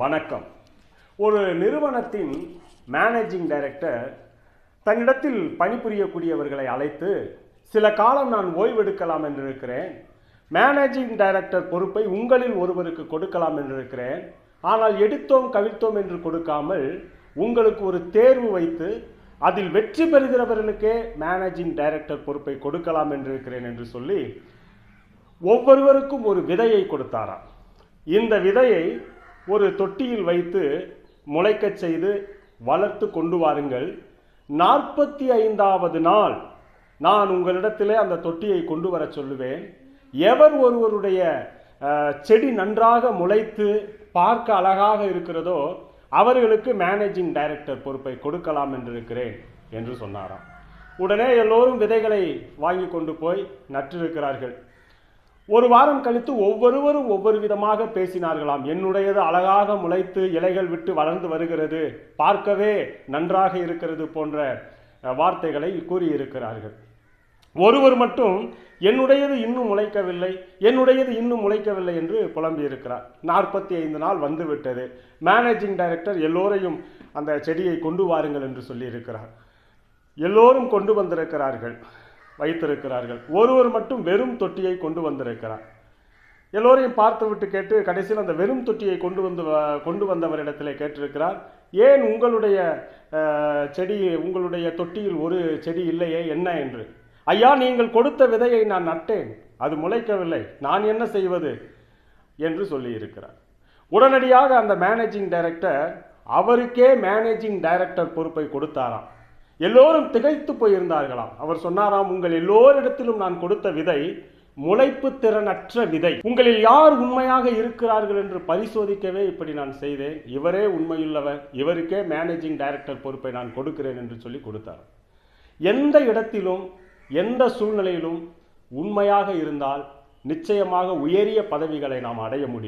வணக்கம். ஒரு நிறுவனத்தின் மேனேஜிங் டைரக்டர் தன்னிடத்தில் பணிபுரியக்கூடியவர்களை அழைத்து, சில காலம் நான் ஓய்வெடுக்கலாம் என்றிருக்கிறேன், மேனேஜிங் டைரக்டர் பொறுப்பை உங்களில் ஒருவருக்கு கொடுக்கலாம் என்றிருக்கிறேன், ஆனால் எடுத்தோம் கவிழ்த்தோம் என்று கொடுக்காமல் உங்களுக்கு ஒரு தேர்வு வைத்து அதில் வெற்றி பெறுகிறவர்களுக்கே மேனேஜிங் டைரக்டர் பொறுப்பை கொடுக்கலாம் என்றிருக்கிறேன் என்று சொல்லி ஒவ்வொருவருக்கும் ஒரு விதையை கொடுத்தாராம். இந்த விதையை ஒரு தொட்டியில் வைத்து முளைக்கச் செய்து வளர்த்து கொண்டு வாருங்கள். 45வது நாள் நான் உங்களிடத்திலே அந்த தொட்டியை கொண்டு வர சொல்லுவேன். எவர் ஒருவருடைய செடி நன்றாக முளைத்து பார்க்க அழகாக இருக்கிறதோ அவர்களுக்கு மேனேஜிங் டைரக்டர் பொறுப்பை கொடுக்கலாம் என்றிருக்கிறேன் என்று சொன்னாராம். உடனே எல்லோரும் விதைகளை வாங்கி கொண்டு போய் நட்டிருக்கிறார்கள். ஒரு வாரம் கழித்து ஒவ்வொருவரும் ஒவ்வொரு விதமாக பேசினார்களாம். என்னுடையது அழகாக முளைத்து இலைகள் விட்டு வளர்ந்து வருகிறது, பார்க்கவே நன்றாக இருக்கிறது போன்ற வார்த்தைகளை கூறியிருக்கிறார்கள். ஒருவர் மட்டும் என்னுடையது இன்னும் முளைக்கவில்லை, என்னுடையது இன்னும் முளைக்கவில்லை என்று புலம்பியிருக்கிறார். 45 நாள் வந்துவிட்டது. மேனேஜிங் டைரக்டர் எல்லோரையும் அந்த செடியை கொண்டு வாருங்கள் என்று சொல்லியிருக்கிறார். எல்லோரும் கொண்டு வந்திருக்கிறார்கள், வைத்திருக்கிறார்கள். ஒருவர் மட்டும் வெறும் தொட்டியை கொண்டு வந்திருக்கிறார். எல்லோரையும் பார்த்துவிட்டு கேட்டு கடைசியில் அந்த வெறும் தொட்டியை கொண்டு வந்தவரிடத்திலே கேட்டிருக்கிறார், ஏன் உங்களுடைய உங்களுடைய தொட்டியில் ஒரு செடி இல்லையே, என்ன என்று. ஐயா, நீங்கள் கொடுத்த விதையை நான் நட்டேன், அது முளைக்கவில்லை, நான் என்ன செய்வது என்று சொல்லியிருக்கிறார். உடனடியாக அந்த மேனேஜிங் டைரக்டர் அவருக்கே மேனேஜிங் டைரக்டர் பொறுப்பை கொடுத்தாராம். எல்லோரும் திகைத்து போயிருந்தார்களாம். அவர் சொன்னாராம், உங்கள் எல்லோரிடத்திலும் நான் கொடுத்த விதை முளைப்பு திறனற்ற விதை. உங்களில் யார் உண்மையாக இருக்கிறார்கள் என்று பரிசோதிக்கவே இப்படி நான் செய்தேன். இவரே உண்மையுள்ளவர், இவருக்கே மேனேஜிங் டைரக்டர் பொறுப்பை நான் கொடுக்கிறேன் என்று சொல்லி கொடுத்தார். எந்த இடத்திலும் எந்த சூழ்நிலையிலும் உண்மையாக இருந்தால் நிச்சயமாக உயரிய பதவிகளை நாம் அடைய முடியும்.